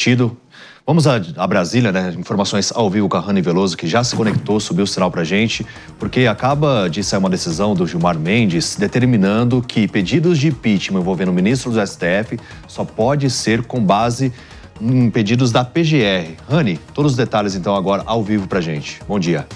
Tido. Vamos a Brasília, né? Informações ao vivo com a Rani Veloso, que já se conectou, subiu o sinal pra gente, porque acaba de sair uma decisão do Gilmar Mendes determinando que pedidos de impeachment envolvendo ministros do STF só pode ser com base em pedidos da PGR. Rani, todos os detalhes então agora ao vivo pra gente. Bom dia.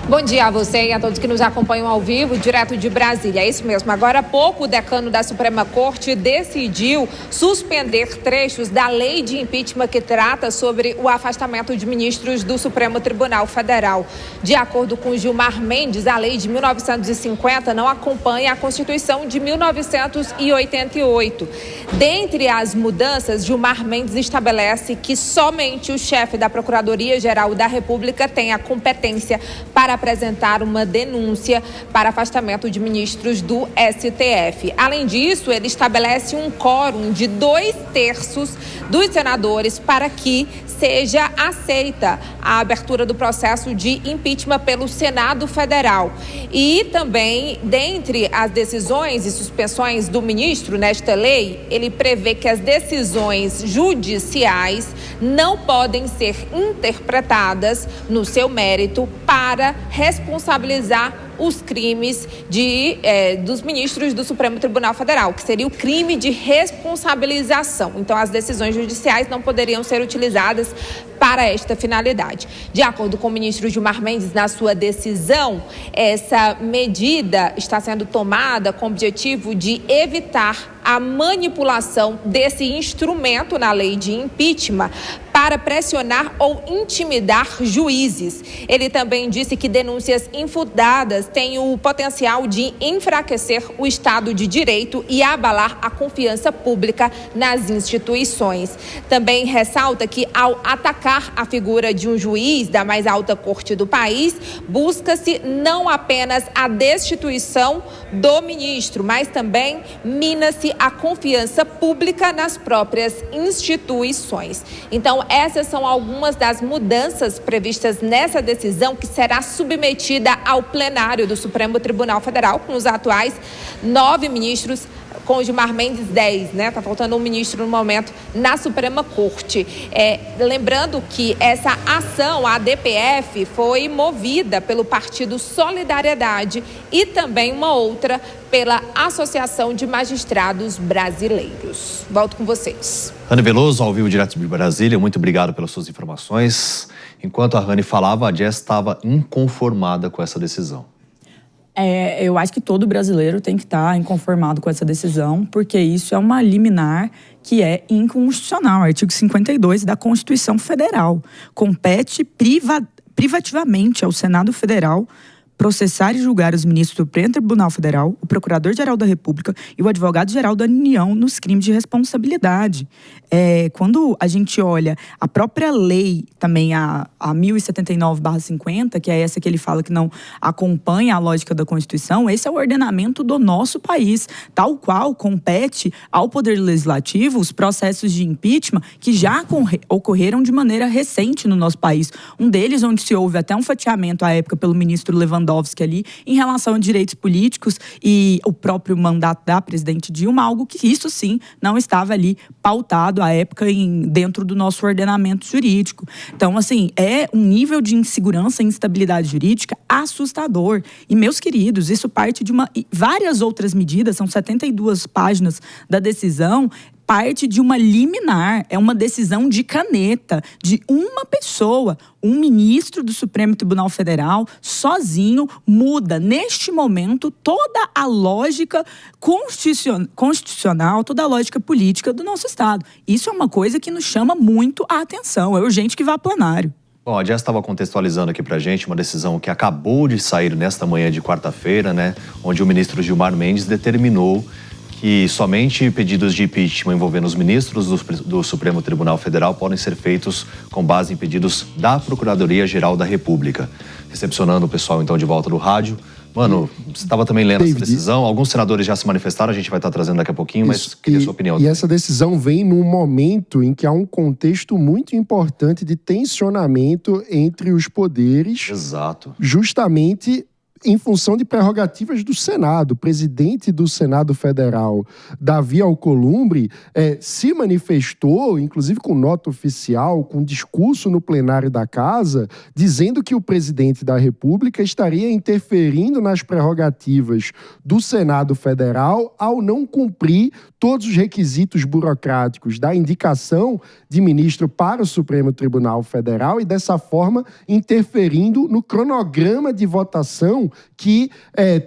Bom dia a você e a todos que nos acompanham ao vivo, direto de Brasília. É isso mesmo. Agora há pouco, o decano da Suprema Corte decidiu suspender trechos da lei de impeachment que trata sobre o afastamento de ministros do Supremo Tribunal Federal. De acordo com Gilmar Mendes, a lei de 1950 não acompanha a Constituição de 1988. Dentre as mudanças, Gilmar Mendes estabelece que somente o chefe da Procuradoria-Geral da República tem a competência para apresentar uma denúncia para afastamento de ministros do STF. Além disso, ele estabelece um quórum de 2/3 dos senadores para que seja aceita a abertura do processo de impeachment pelo Senado Federal. E também, dentre as decisões e suspensões do ministro nesta lei, ele prevê que as decisões judiciais não podem ser interpretadas no seu mérito para responsabilizar os crimes dos ministros do Supremo Tribunal Federal, que seria o crime de responsabilização. Então, as decisões judiciais não poderiam ser utilizadas para esta finalidade. De acordo com o ministro Gilmar Mendes, na sua decisão, essa medida está sendo tomada com o objetivo de evitar a manipulação desse instrumento na lei de impeachment para pressionar ou intimidar juízes. Ele também disse que denúncias infundadas têm o potencial de enfraquecer o Estado de Direito e abalar a confiança pública nas instituições. Também ressalta que, ao atacar a figura de um juiz da mais alta corte do país, busca-se não apenas a destituição do ministro, mas também mina-se a confiança pública nas próprias instituições. Então, essas são algumas das mudanças previstas nessa decisão que será submetida ao plenário do Supremo Tribunal Federal, com os atuais 9 ministros, com o Gilmar Mendes 10, né? Tá faltando um ministro no momento na Suprema Corte. Lembrando que essa ação, a DPF, foi movida pelo Partido Solidariedade e também uma outra pela Associação de Magistrados Brasileiros. Volto com vocês. Rani Veloso, ao vivo direto de Brasília, muito obrigado pelas suas informações. Enquanto a Rani falava, a Jess estava inconformada com essa decisão. Eu acho que todo brasileiro tem que estar inconformado com essa decisão, porque isso é uma liminar que é inconstitucional, artigo 52 da Constituição Federal. Compete privativamente ao Senado Federal processar e julgar os ministros do Supremo Tribunal Federal, o Procurador-Geral da República e o Advogado-Geral da União nos crimes de responsabilidade. Quando a gente olha a própria lei, também a 1079/50, que é essa que ele fala que não acompanha a lógica da Constituição, esse é o ordenamento do nosso país, tal qual compete ao Poder Legislativo os processos de impeachment que já ocorreram de maneira recente no nosso país. Um deles, onde se houve até um fatiamento à época pelo ministro Lewandowski ali, em relação a direitos políticos e o próprio mandato da presidente Dilma, algo que isso sim não estava ali pautado à época dentro do nosso ordenamento jurídico. Então, assim, é um nível de insegurança e instabilidade jurídica assustador. E, meus queridos, isso parte de várias outras medidas, são 72 páginas da decisão, parte de uma liminar, é uma decisão de caneta de uma pessoa. Um ministro do Supremo Tribunal Federal, sozinho, muda, neste momento, toda a lógica constitucional, toda a lógica política do nosso Estado. Isso é uma coisa que nos chama muito a atenção. É urgente que vá a plenário. Bom, a Jess estava contextualizando aqui pra gente uma decisão que acabou de sair nesta manhã de quarta-feira, né? Onde o ministro Gilmar Mendes determinou que somente pedidos de impeachment envolvendo os ministros do Supremo Tribunal Federal podem ser feitos com base em pedidos da Procuradoria-Geral da República. Recepcionando o pessoal, então, de volta do rádio. Mano, você estava também lendo essa decisão, alguns senadores já se manifestaram, a gente vai estar trazendo daqui a pouquinho, mas queria a sua opinião. E essa decisão vem num momento em que há um contexto muito importante de tensionamento entre os poderes. Exato. Justamente em função de prerrogativas do Senado. O presidente do Senado Federal, Davi Alcolumbre, se manifestou, inclusive com nota oficial, com discurso no plenário da Casa, dizendo que o presidente da República estaria interferindo nas prerrogativas do Senado Federal ao não cumprir todos os requisitos burocráticos da indicação de ministro para o Supremo Tribunal Federal e, dessa forma, interferindo no cronograma de votação que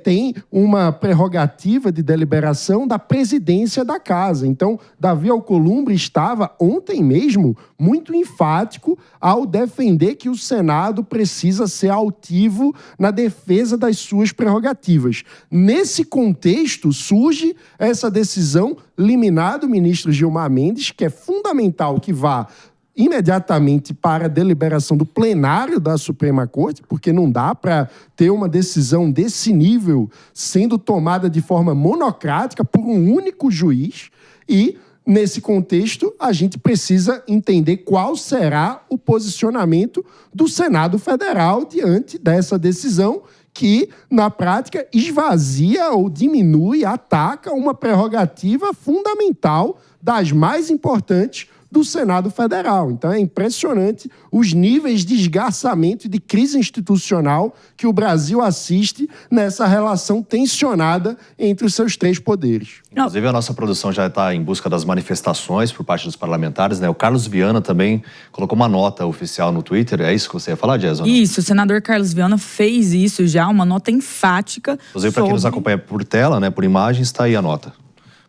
tem uma prerrogativa de deliberação da presidência da Casa. Então, Davi Alcolumbre estava ontem mesmo muito enfático ao defender que o Senado precisa ser altivo na defesa das suas prerrogativas. Nesse contexto, surge essa decisão liminar do ministro Gilmar Mendes, que é fundamental que vá imediatamente para a deliberação do plenário da Suprema Corte, porque não dá para ter uma decisão desse nível sendo tomada de forma monocrática por um único juiz. E, nesse contexto, a gente precisa entender qual será o posicionamento do Senado Federal diante dessa decisão que, na prática, esvazia ou diminui, ataca uma prerrogativa fundamental das mais importantes do Senado Federal. Então é impressionante os níveis de esgarçamento e de crise institucional que o Brasil assiste nessa relação tensionada entre os seus três poderes. Inclusive, a nossa produção já está em busca das manifestações por parte dos parlamentares, né? O Carlos Viana também colocou uma nota oficial no Twitter. É isso que você ia falar, Jess? Isso, o senador Carlos Viana fez isso já, uma nota enfática. Inclusive, para quem nos acompanha por tela, né, por imagens, está aí a nota.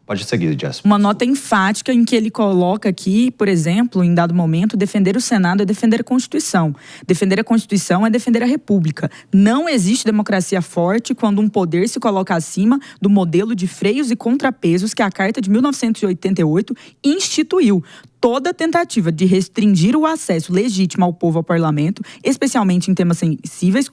Pode seguir, Jess. Uma nota enfática em que ele coloca aqui, por exemplo, em dado momento, defender o Senado é defender a Constituição. Defender a Constituição é defender a República. Não existe democracia forte quando um poder se coloca acima do modelo de freios e contrapesos que a Carta de 1988 instituiu. Toda tentativa de restringir o acesso legítimo ao povo ao parlamento, especialmente em temas sensíveis,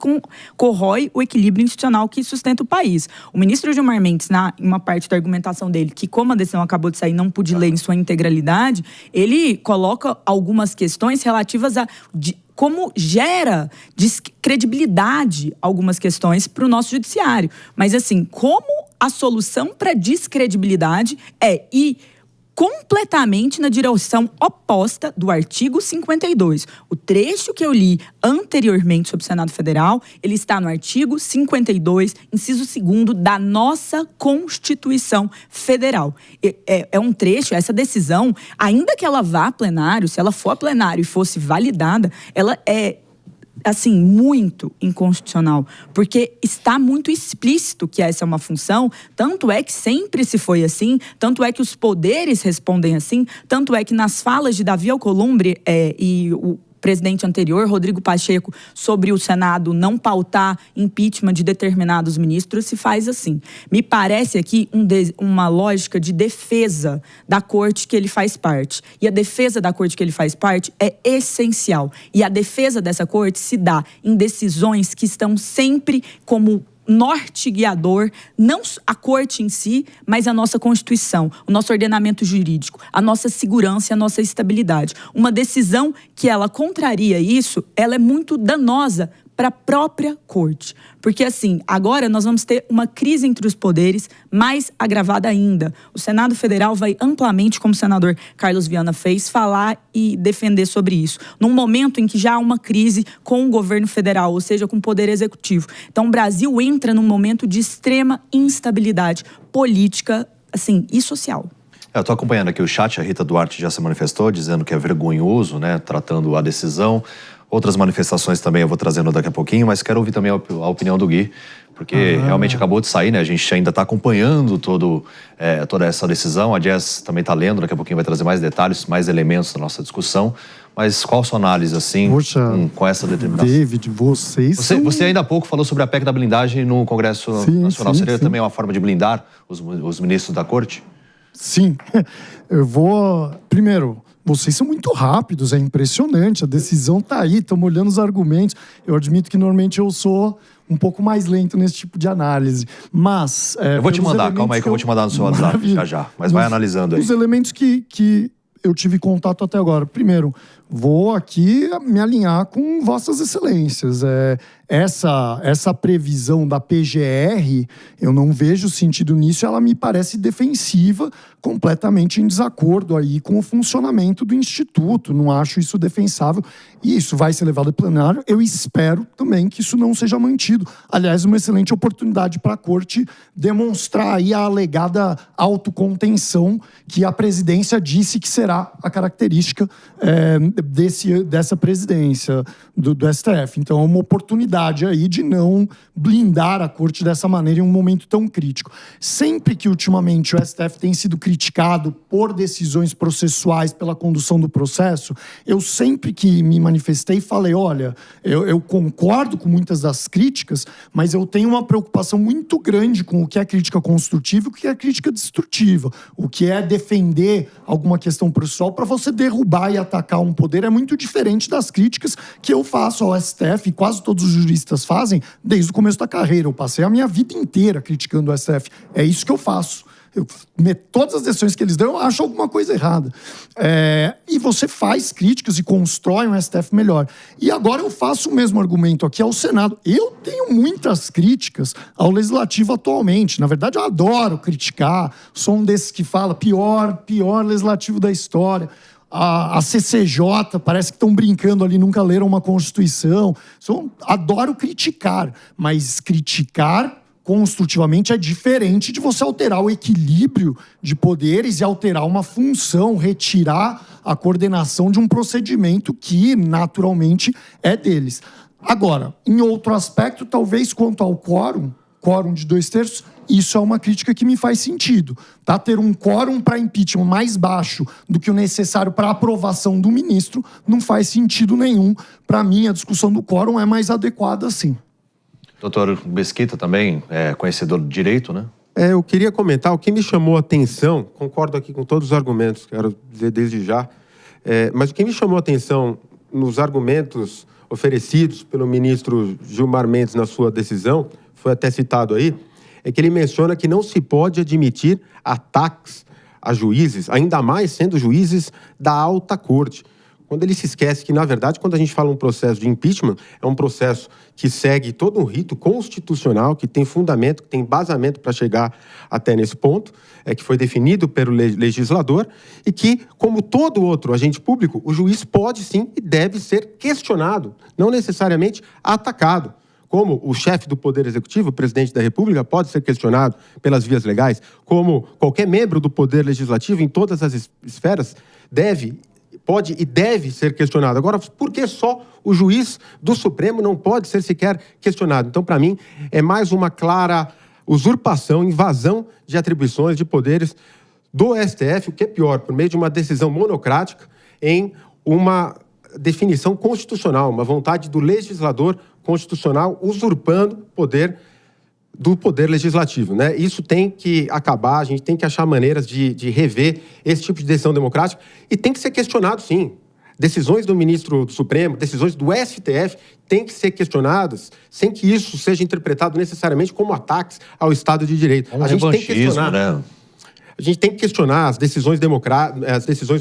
corrói o equilíbrio institucional que sustenta o país. O ministro Gilmar Mendes, em uma parte da argumentação dele, que como a decisão acabou de sair, não pude ler em sua integralidade, ele coloca algumas questões relativas a como gera descredibilidade algumas questões para o nosso judiciário. Mas assim, como a solução para descredibilidade é ir completamente na direção oposta do artigo 52. O trecho que eu li anteriormente sobre o Senado Federal, ele está no artigo 52, inciso 2º da nossa Constituição Federal. É um trecho, essa decisão, ainda que ela vá a plenário, se ela for a plenário e fosse validada, ela é assim, muito inconstitucional, porque está muito explícito que essa é uma função, tanto é que sempre se foi assim, tanto é que os poderes respondem assim, tanto é que nas falas de Davi Alcolumbre e o presidente anterior, Rodrigo Pacheco, sobre o Senado não pautar impeachment de determinados ministros, se faz assim. Me parece aqui uma lógica de defesa da corte que ele faz parte. E a defesa da corte que ele faz parte é essencial. E a defesa dessa corte se dá em decisões que estão sempre como norte guiador, não a corte em si, mas a nossa Constituição, o nosso ordenamento jurídico, a nossa segurança e a nossa estabilidade. Uma decisão que ela contraria isso, ela é muito danosa para a própria corte. Porque, assim, agora nós vamos ter uma crise entre os poderes mais agravada ainda. O Senado Federal vai amplamente, como o senador Carlos Viana fez, falar e defender sobre isso. Num momento em que já há uma crise com o governo federal, ou seja, com o poder executivo. Então, o Brasil entra num momento de extrema instabilidade política, assim, e social. Eu estou acompanhando aqui o chat, a Rita Duarte já se manifestou, dizendo que é vergonhoso, né, tratando a decisão. Outras manifestações também eu vou trazendo daqui a pouquinho, mas quero ouvir também a opinião do Gui, porque realmente acabou de sair, né? A gente ainda está acompanhando toda essa decisão. A Jess também está lendo, daqui a pouquinho vai trazer mais detalhes, mais elementos da nossa discussão. Mas qual a sua análise, assim, com essa determinação? David, Você ainda há pouco falou sobre a PEC da blindagem no Congresso Nacional. Seria também uma forma de blindar os ministros da Corte? Sim. Eu vou... Primeiro, vocês são muito rápidos, é impressionante. A decisão está aí, estamos olhando os argumentos. Eu admito que normalmente eu sou um pouco mais lento nesse tipo de análise. Mas... eu vou te mandar, calma aí que eu vou te mandar no seu WhatsApp já. Mas vai analisando aí. Os elementos que eu tive contato até agora. Primeiro, vou aqui me alinhar com vossas excelências. essa previsão da PGR, eu não vejo sentido nisso, ela me parece defensiva, completamente em desacordo aí com o funcionamento do Instituto. Não acho isso defensável e isso vai ser levado ao plenário. Eu espero também que isso não seja mantido. Aliás, uma excelente oportunidade para a Corte demonstrar aí a alegada autocontenção que a presidência disse que será a característica dessa presidência do STF. Então, é uma oportunidade aí de não blindar a Corte dessa maneira em um momento tão crítico. Sempre que, ultimamente, o STF tem sido criticado por decisões processuais pela condução do processo, eu sempre que me manifestei falei, olha, eu concordo com muitas das críticas, mas eu tenho uma preocupação muito grande com o que é crítica construtiva e o que é crítica destrutiva. O que é defender alguma questão processual para você derrubar e atacar um poder é muito diferente das críticas que eu faço ao STF e quase todos os juristas fazem desde o começo da carreira. Eu passei a minha vida inteira criticando o STF. É isso que eu faço. Todas as decisões que eles dão, eu acho alguma coisa errada. E você faz críticas e constrói um STF melhor. E agora eu faço o mesmo argumento aqui ao Senado. Eu tenho muitas críticas ao Legislativo atualmente. Na verdade, eu adoro criticar. Sou um desses que fala pior Legislativo da história. A CCJ, parece que estão brincando ali, nunca leram uma Constituição. Adoro criticar, mas criticar construtivamente é diferente de você alterar o equilíbrio de poderes e alterar uma função, retirar a coordenação de um procedimento que, naturalmente, é deles. Agora, em outro aspecto, talvez quanto ao quórum de 2/3, isso é uma crítica que me faz sentido. Tá? Ter um quórum para impeachment mais baixo do que o necessário para aprovação do ministro não faz sentido nenhum. Para mim, a discussão do quórum é mais adequada, sim. Doutor Mesquita também é conhecedor do direito, né? Eu queria comentar, o que me chamou a atenção, concordo aqui com todos os argumentos, quero dizer desde já, mas o que me chamou a atenção nos argumentos oferecidos pelo ministro Gilmar Mendes na sua decisão, foi até citado aí, é que ele menciona que não se pode admitir ataques a juízes, ainda mais sendo juízes da alta corte. Quando ele se esquece que, na verdade, quando a gente fala um processo de impeachment, é um processo que segue todo um rito constitucional, que tem fundamento, que tem embasamento para chegar até nesse ponto, que foi definido pelo legislador, e que, como todo outro agente público, o juiz pode sim e deve ser questionado, não necessariamente atacado. Como o chefe do Poder Executivo, o presidente da República, pode ser questionado pelas vias legais, como qualquer membro do Poder Legislativo, em todas as esferas, pode e deve ser questionado. Agora, por que só o juiz do Supremo não pode ser sequer questionado? Então, para mim, é mais uma clara usurpação, invasão de atribuições, de poderes do STF, o que é pior, por meio de uma decisão monocrática em uma definição constitucional, uma vontade do legislador constitucional usurpando o poder do Poder Legislativo, né? Isso tem que acabar, a gente tem que achar maneiras de rever esse tipo de decisão democrática e tem que ser questionado, sim. Decisões do ministro do Supremo, decisões do STF têm que ser questionadas sem que isso seja interpretado necessariamente como ataques ao Estado de Direito. A gente tem que questionar, né? A gente tem que questionar as decisões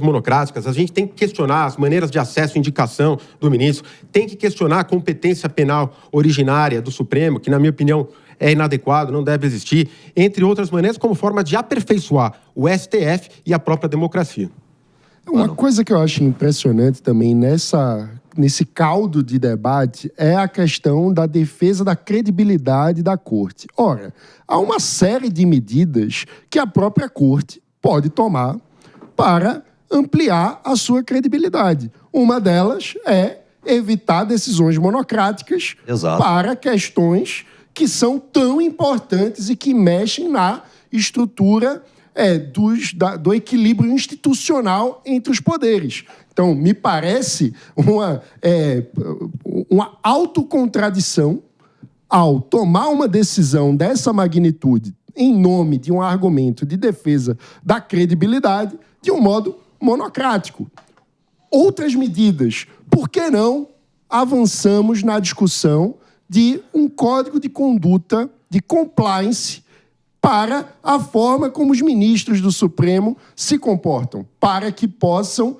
monocráticas, a gente tem que questionar as maneiras de acesso e indicação do ministro, tem que questionar a competência penal originária do Supremo, que, na minha opinião, é inadequado, não deve existir, entre outras maneiras, como forma de aperfeiçoar o STF e a própria democracia. Uma coisa que eu acho impressionante também nesse caldo de debate é a questão da defesa da credibilidade da Corte. Ora, há uma série de medidas que a própria Corte pode tomar para ampliar a sua credibilidade. Uma delas é evitar decisões monocráticas para questões que são tão importantes e que mexem na estrutura do equilíbrio institucional entre os poderes. Então, me parece uma autocontradição ao tomar uma decisão dessa magnitude em nome de um argumento de defesa da credibilidade de um modo monocrático. Outras medidas, por que não avançamos na discussão de um código de conduta de compliance para a forma como os ministros do Supremo se comportam, para que possam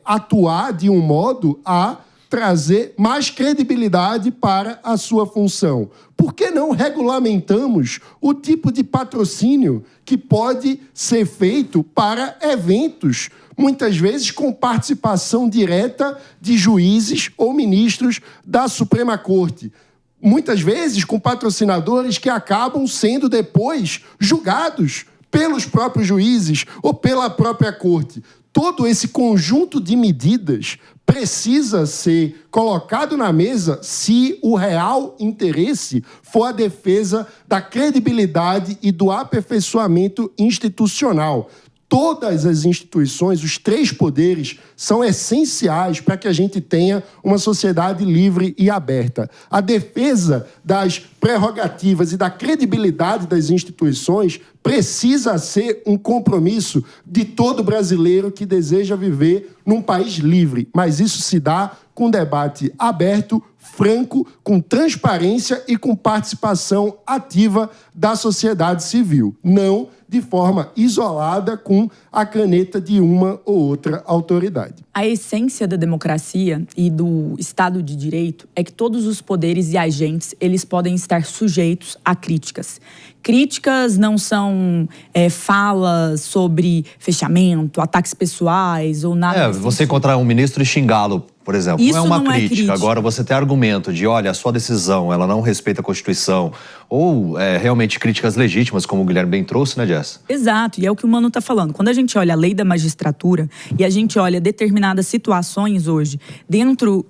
atuar de um modo a trazer mais credibilidade para a sua função. Por que não regulamentamos o tipo de patrocínio que pode ser feito para eventos, muitas vezes com participação direta de juízes ou ministros da Suprema Corte? Muitas vezes com patrocinadores que acabam sendo depois julgados pelos próprios juízes ou pela própria corte. Todo esse conjunto de medidas precisa ser colocado na mesa se o real interesse for a defesa da credibilidade e do aperfeiçoamento institucional. Todas as instituições, os 3 poderes, são essenciais para que a gente tenha uma sociedade livre e aberta. A defesa das prerrogativas e da credibilidade das instituições precisa ser um compromisso de todo brasileiro que deseja viver num país livre. Mas isso se dá com debate aberto, franco, com transparência e com participação ativa da sociedade civil. Não de forma isolada com a caneta de uma ou outra autoridade. A essência da democracia e do Estado de Direito é que todos os poderes e agentes eles podem estar sujeitos a críticas. Críticas não são falas sobre fechamento, ataques pessoais ou nada. Você encontrar um ministro e xingá-lo, por exemplo, Isso não é uma não é crítica. crítica. Agora, você tem argumento de, olha, a sua decisão, ela não respeita a Constituição. Ou realmente críticas legítimas, como o Guilherme bem trouxe, né, Jess? Exato, e é o que o Mano está falando. Quando a gente olha a lei da magistratura e a gente olha determinadas situações hoje, dentro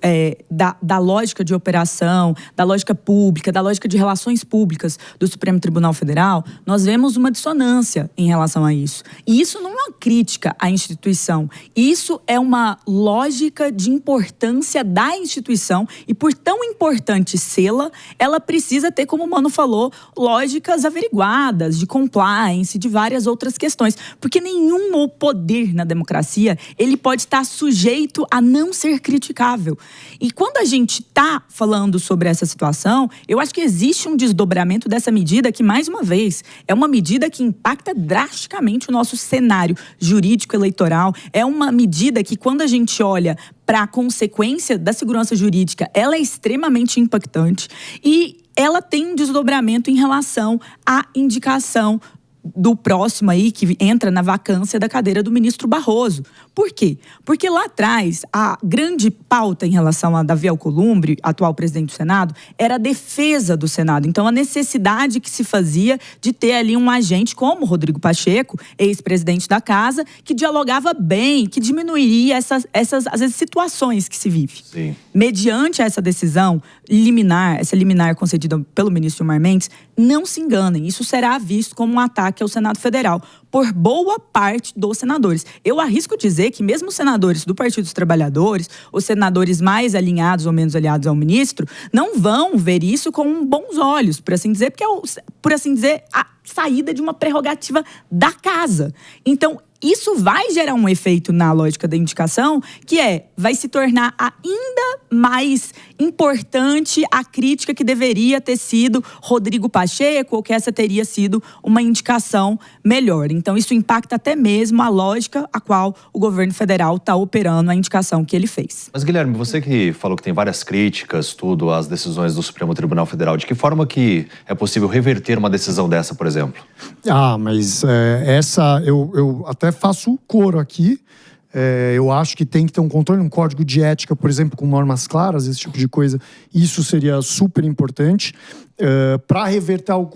da lógica de operação, da lógica pública, da lógica de relações públicas do Supremo Tribunal Federal, nós vemos uma dissonância em relação a isso. E isso não é uma crítica à instituição. Isso é uma lógica de importância da instituição e, por tão importante sê-la, ela precisa ter, como o Mano falou, lógicas averiguadas, de compliance, de várias outras questões. Porque nenhum poder na democracia, ele pode estar sujeito a não ser criticável. E quando a gente está falando sobre essa situação, eu acho que existe um desdobramento dessa medida que, mais uma vez, é uma medida que impacta drasticamente o nosso cenário jurídico eleitoral. É uma medida que, quando a gente olha para a consequência da segurança jurídica, ela é extremamente impactante e ela tem um desdobramento em relação à indicação do próximo aí, que entra na vacância da cadeira do ministro Barroso. Por quê? Porque lá atrás, a grande pauta em relação a Davi Alcolumbre, atual presidente do Senado, era a defesa do Senado. Então, a necessidade que se fazia de ter ali um agente como Rodrigo Pacheco, ex-presidente da Casa, que dialogava bem, que diminuiria essas às vezes, situações que se vive. Sim. Mediante essa decisão liminar, essa liminar concedida pelo ministro Gilmar Mendes, não se enganem, isso será visto como um ataque ao Senado Federal por boa parte dos senadores. Eu arrisco dizer que mesmo os senadores do Partido dos Trabalhadores, os senadores mais alinhados ou menos aliados ao ministro, não vão ver isso com bons olhos, por assim dizer, porque é, por assim dizer, a saída de uma prerrogativa da casa. Então, isso vai gerar um efeito na lógica da indicação, que vai se tornar ainda mais importante a crítica que deveria ter sido Rodrigo Pacheco, ou que essa teria sido uma indicação melhor. Então, isso impacta até mesmo a lógica a qual o governo federal está operando a indicação que ele fez. Mas, Guilherme, você que falou que tem várias críticas, tudo, às decisões do Supremo Tribunal Federal, de que forma que é possível reverter uma decisão dessa, por exemplo? Mas essa, eu até faço coro aqui. Eu acho que tem que ter um controle, um código de ética, por exemplo, com normas claras, esse tipo de coisa. Isso seria super importante. Para reverter algo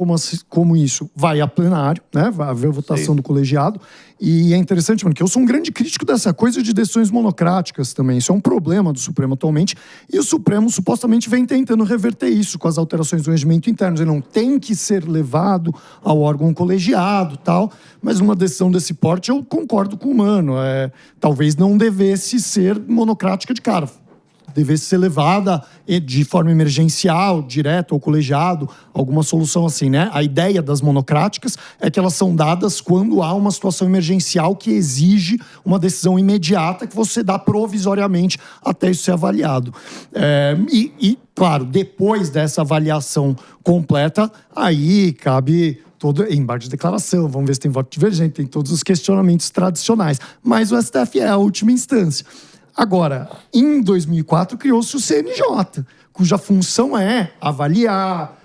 como isso, vai a plenário, né? Vai haver votação do colegiado. E é interessante, mano, que eu sou um grande crítico dessa coisa de decisões monocráticas também. Isso é um problema do Supremo atualmente. E o Supremo supostamente vem tentando reverter isso com as alterações do regimento interno. Ele não tem que ser levado ao órgão colegiado e tal. Mas numa decisão desse porte, eu concordo com o Mano. Talvez não devesse ser monocrática de cara. Devesse ser levada de forma emergencial, direto ao colegiado, alguma solução assim, né? A ideia das monocráticas é que elas são dadas quando há uma situação emergencial que exige uma decisão imediata que você dá provisoriamente até isso ser avaliado. Claro, depois dessa avaliação completa, aí cabe todo embargo de declaração, vamos ver se tem voto divergente, tem todos os questionamentos tradicionais. Mas o STF é a última instância. Agora, em 2004, criou-se o CNJ, cuja função é avaliar,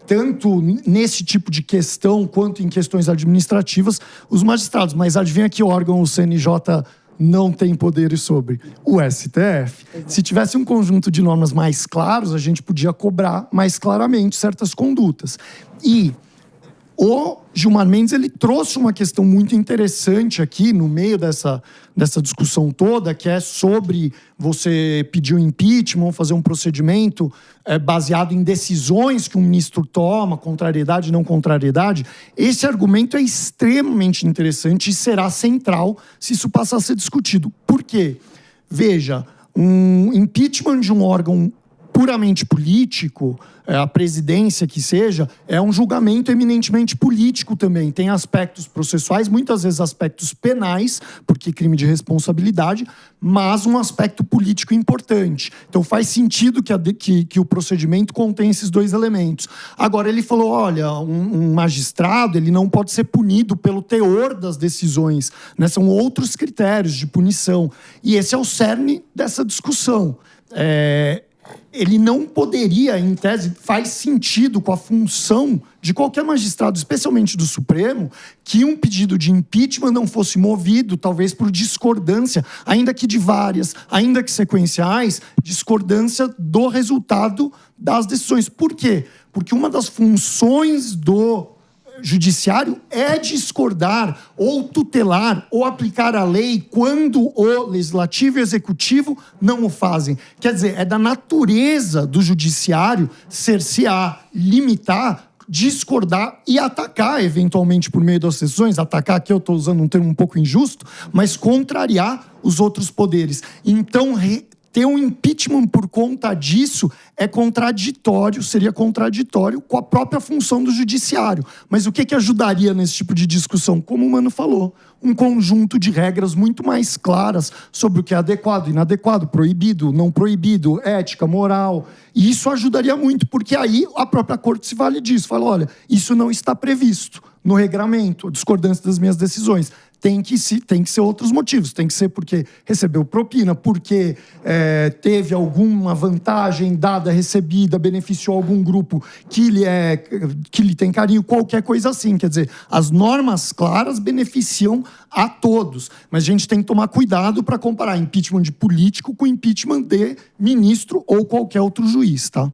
tanto nesse tipo de questão quanto em questões administrativas, os magistrados. Mas adivinha que órgão o CNJ não tem poderes sobre? O STF. Se tivesse um conjunto de normas mais claros, a gente podia cobrar mais claramente certas condutas. E o Gilmar Mendes, ele trouxe uma questão muito interessante aqui no meio dessa discussão toda, que é sobre você pedir um impeachment, fazer um procedimento baseado em decisões que um ministro toma, contrariedade, não contrariedade. Esse argumento é extremamente interessante e será central se isso passar a ser discutido. Por quê? Veja, um impeachment de um órgão puramente político, a presidência que seja, é um julgamento eminentemente político também. Tem aspectos processuais, muitas vezes aspectos penais, porque crime de responsabilidade, mas um aspecto político importante. Então faz sentido que o procedimento contém esses dois elementos. Agora, ele falou, olha, um magistrado ele não pode ser punido pelo teor das decisões, né? São outros critérios de punição. E esse é o cerne dessa discussão. Ele não poderia, em tese, faz sentido com a função de qualquer magistrado, especialmente do Supremo, que um pedido de impeachment não fosse movido, talvez por discordância, ainda que de várias, ainda que sequenciais, discordância do resultado das decisões. Por quê? Porque uma das funções do judiciário é discordar ou tutelar ou aplicar a lei quando o legislativo e o executivo não o fazem. Quer dizer, é da natureza do judiciário cercear, limitar, discordar e atacar, eventualmente, por meio das decisões. Atacar, aqui eu estou usando um termo um pouco injusto, mas contrariar os outros poderes. Então, ter um impeachment por conta disso é contraditório, seria contraditório com a própria função do judiciário. Mas o que ajudaria nesse tipo de discussão? Como o Mano falou, um conjunto de regras muito mais claras sobre o que é adequado, inadequado, proibido, não proibido, ética, moral. E isso ajudaria muito, porque aí a própria corte se vale disso. Fala, olha, isso não está previsto no regramento, a discordância das minhas decisões. Tem que ser outros motivos. Tem que ser porque recebeu propina, porque teve alguma vantagem dada, recebida, beneficiou algum grupo que lhe tem carinho, qualquer coisa assim. Quer dizer, as normas claras beneficiam a todos. Mas a gente tem que tomar cuidado para comparar impeachment de político com impeachment de ministro ou qualquer outro juiz, tá?